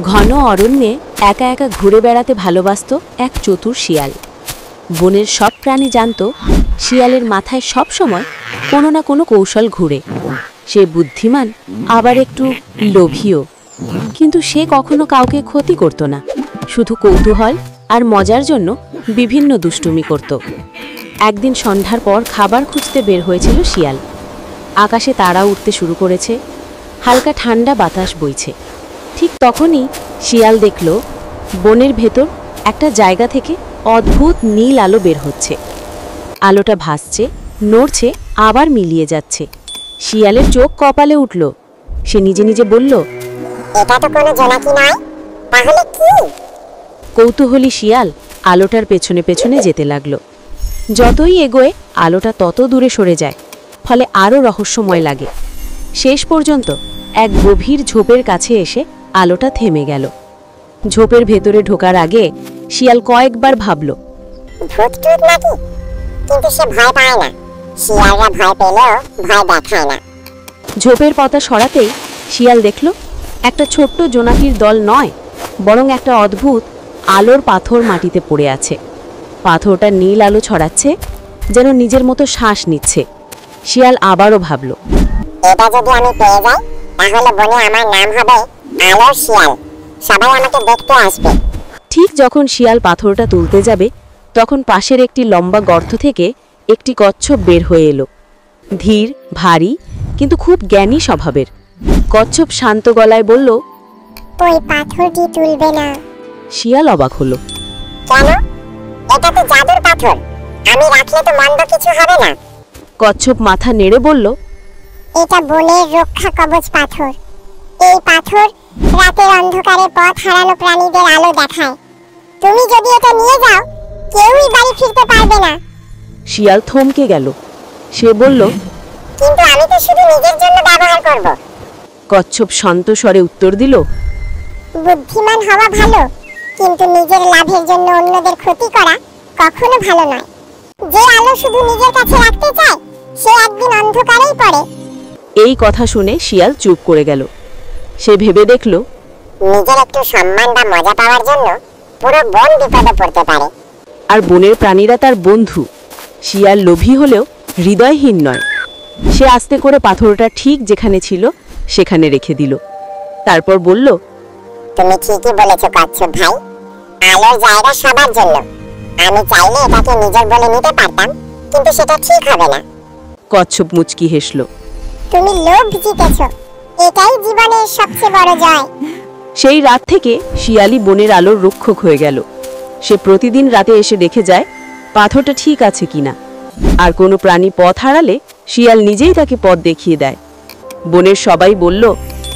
ঘন অরণ্যে একা একা ঘুরে বেড়াতে ভালোবাসত এক চতুর শিয়াল। বনের সব প্রাণী জানত শিয়ালের মাথায় সব সময় কোনো না কোনো কৌশল ঘুরে। সে বুদ্ধিমান, আবার একটু লোভীও, কিন্তু সে কখনো কাউকে ক্ষতি করত না, শুধু কৌতূহল আর মজার জন্য বিভিন্ন দুষ্টুমি করত। একদিন সন্ধ্যার পর খাবার খুঁজতে বের হয়েছিল শিয়াল। আকাশে তারা উঠতে শুরু করেছে, হালকা ঠান্ডা বাতাস বইছে। ঠিক তখনই শিয়াল দেখল বনের ভেতর একটা জায়গা থেকে অদ্ভুত নীল আলো বের হচ্ছে। আলোটা ভাসছে, নড়ছে, আবার মিলিয়ে যাচ্ছে। শিয়ালের চোখ কপালে উঠল। সে নিজে নিজে বলল, এটা তো কোনো জোনাকি নয়, তাহলে কি? কৌতূহলী শিয়াল আলোটার পেছনে পেছনে যেতে লাগলো। যতই এগোয় আলোটা তত দূরে সরে যায়, ফলে আরও রহস্যময় লাগে। শেষ পর্যন্ত এক গভীর ঝোপের কাছে এসে আলোটা থেমে গেল। ঝোপের ভেতরে ঢোকার আগে শিয়াল কয়েকবার ভাবল, ভূত-টুত নাকি? কিন্তু সে ভয় পায় না। শিয়ালরা ভয় পেলেও ভয় দেখায় না। ঝোপের পাতা সরাতেই শিয়াল দেখল একটা ছোট্ট জোনাকির দল নয়, বরং একটা অদ্ভুত আলোর পাথর মাটিতে পড়ে আছে। পাথরটা নীল আলো ছড়াচ্ছে, যেন নিজের মতো শ্বাস নিচ্ছে। শিয়াল আবারও ভাবল, এটা যদি আমি পেয়ে যাই, তাহলে বনে আমার নাম হবে আলোর শিয়াল। সবাই আমাকে দেখতে আসবে। ঠিক যখন শিয়াল পাথরটা তুলতে যাবে, তখন পাশের একটি লম্বা গর্ত থেকে একটি কচ্ছপ বের হয়ে এলো। ধীর, ভারী, কিন্তু খুব জ্ঞানী স্বভাবের। কচ্ছপ শান্ত গলায় বলল, ওই পাথরটি তুলবে না। শিয়াল অবাক হলো। কেন? এটা তো জাদুর পাথর। আমি রাখলে তো মন্দ কিছু হবে না। কচ্ছপ মাথা নেড়ে বলল, এটা বনের রক্ষা কবচ পাথর। এই পাথর রাতের অন্ধকারে পথ হারানো প্রাণীদের আলো দেখায়। তুমি যদি এটা নিয়ে যাও, কেউই বাড়ি ফিরতে পারবে না। শিয়াল থমকে গেল। সে বলল, কিন্তু আমি তো শুধু নিজের জন্য ব্যবহার করব। কচ্ছপ শান্ত স্বরে উত্তর দিল, বুদ্ধিমান হওয়া ভালো, কিন্তু নিজের লাভের জন্য অন্যদের ক্ষতি করা কখনো ভালো নয়। যে আলো শুধু নিজের কাছে রাখতে চায়, সে একদিন অন্ধকারেই পড়ে। এই কথা শুনে শিয়াল চুপ করে গেল। সে ভেবে দেখল, নিজের একটু সম্মান বা মজা পাওয়ার জন্য পুরো বন বিপদে পড়তে পারে। আর বনের প্রাণীরা তার বন্ধু। শিয়াল লোভী হলেও হৃদয়হীন নয়। সে আস্তে করে পাথরটা ঠিক যেখানে ছিল সেখানে রেখে দিল। তারপর বলল, তুমি ঠিকই বলেছো কচ্ছপ ভাই। আলোর জায়গা সবার জন্য। আমি চাইলে এটাকে নিজের বলে নিতে পারতাম, কিন্তু সেটা ঠিক হবে না। কচ্ছপ মুচকি হেসল। তুমি লোভ জিতেছো। এটাই জীবনের সবচেয়ে বড় জয়। সেই রাত থেকে শিয়ালি বনের আলোর রক্ষক হয়ে গেল। সে প্রতিদিন রাতে এসে দেখে যায় পাথরটা ঠিক আছে কিনা। আর কোনো প্রাণী পথ হারালে শিয়াল নিজেই তাকে পথ দেখিয়ে দেয়। বনের সবাই বলল,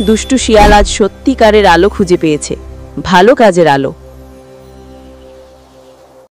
দুষ্টু শিয়াল আজ সত্যিকারের আলো খুঁজে পেয়েছে, ভালো কাজের আলো।